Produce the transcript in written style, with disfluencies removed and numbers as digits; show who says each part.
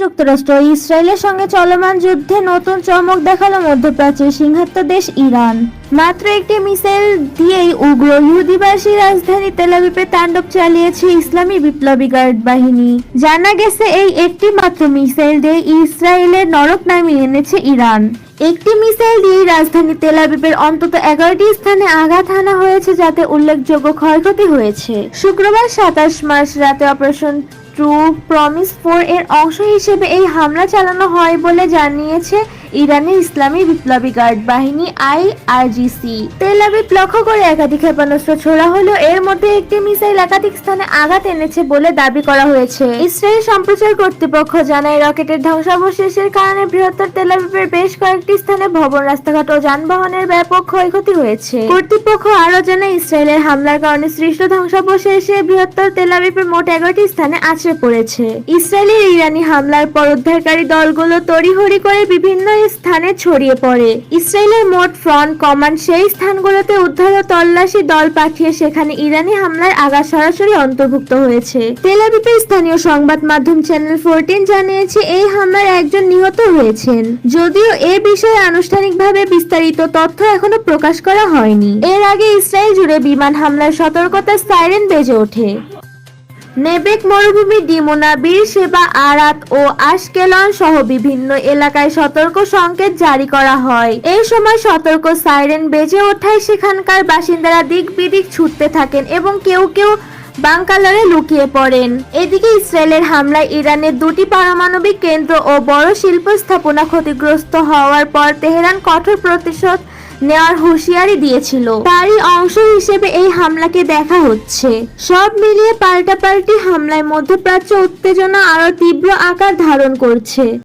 Speaker 1: যুক্তরাষ্ট্র ও ইসরায়েলের সঙ্গে চলমান যুদ্ধে নতুন চমক দেখালো মধ্যপ্রাচ্যের সিংহাত্য দেশ ইরান। মাত্র একটি মিসাইল দিয়েই উগ্র ইহুদিবাসী রাজধানী তেল আবিবে তাণ্ডব চালিয়েছে ইসলামী বিপ্লবী গার্ড বাহিনী। জানা গেছে, এই একটি মাত্র মিসাইল দিয়ে ইসরায়েলের নরক নামিয়ে এনেছে ইরান। একটি মিসাইল দিয়ে রাজধানী তেল আবিবের অন্তত 11টি স্থানে আঘাত হানা হয়েছে, যাতে উল্লেখযোগ্য ক্ষয়ক্ষতি হয়েছে। শুক্রবার 27 মার্চ রাতে অপারেশন ট্রু প্রমিস 4 এর অংশ হিসেবে এই হামলা চালানো হয় বলে জানিয়েছে ইরানের ইসলামী বিপ্লবী গার্ড বাহিনী IRGC। তেল আবিব লক্ষ্য করে একাধিক ক্ষেপণাস্ত্র ছোড়া হলেও এর মধ্যে একটি মিসাইল একাধিক স্থানে আঘাত এনেছে বলে দাবি করা হয়েছে। ইসরায়েল সম্প্রচার কর্তৃপক্ষ জানায়, রকেটের ধ্বংসাবশেষের কারণে বৃহত্তর তেল আবিবের বেশ কয়েকটি স্থানে ভবন, রাস্তাঘাট ও যানবাহনের ব্যাপক ক্ষয়ক্ষতি হয়েছে। কর্তৃপক্ষ আরও জানায়, ইসরায়েলের হামলার কারণে সৃষ্ট ধ্বংসাবশেষে বৃহত্তর তেল আবিবের মোট 11টি স্থানে আছড়ে পড়েছে। ইসরায়েলের ইরানি হামলার পর উদ্ধারকারী দলগুলো তড়িঘড়ি করে বিভিন্ন স্থানে ছড়িয়ে পড়ে। ইসরায়েলের মোট ফ্রন্ট কমান্ড সেই স্থানগুলোতে উদ্ধার ও তল্লাশি দল পাঠিয়ে সেখানে ইরানি হামলার আঘাত সরাসরি অন্তর্ভুক্ত হয়েছে। তেল আবিবের স্থানীয় সংবাদ মাধ্যম চ্যানেল 14 জানিয়েছে, এই হামলার একজন নিহত হয়েছেন। যদিও এ বিষয়ে আনুষ্ঠানিকভাবে বিস্তারিত তথ্য এখনো প্রকাশ করা হয়নি। এর আগে ইসরায়েল জুড়ে বিমান হামলার সতর্কতা সাইরেন বেজে ওঠে। নেবেক মরুভূমি, ডিমোনা, বীরশেবা, আরাত ও আশকেলন সহ বিভিন্ন এলাকায় সতর্ক সংকেত জারি করা হয়। এই সময় সতর্ক সাইরেন বেজে ওঠায় সেখানকার বাসিন্দারা দিক বিদিক ছুটতে থাকেন এবং কেউ কেউ বাংকারে লুকিয়ে পড়েন। এদিকে ইসরায়েলের হামলায় ইরানের 2টি পারমাণবিক কেন্দ্র ও বড় শিল্প স্থাপনা ক্ষতিগ্রস্ত হওয়ার পর তেহরান কঠোর প্রতিশোধ নেওয়ার হুঁশিয়ারি দিয়েছিল। তারই অংশ হিসেবে এই হামলাকে দেখা হচ্ছে। সব মিলিয়ে পাল্টাপাল্টি হামলায় মধ্যপ্রাচ্য উত্তেজনা আরো তীব্র আকার ধারণ করছে।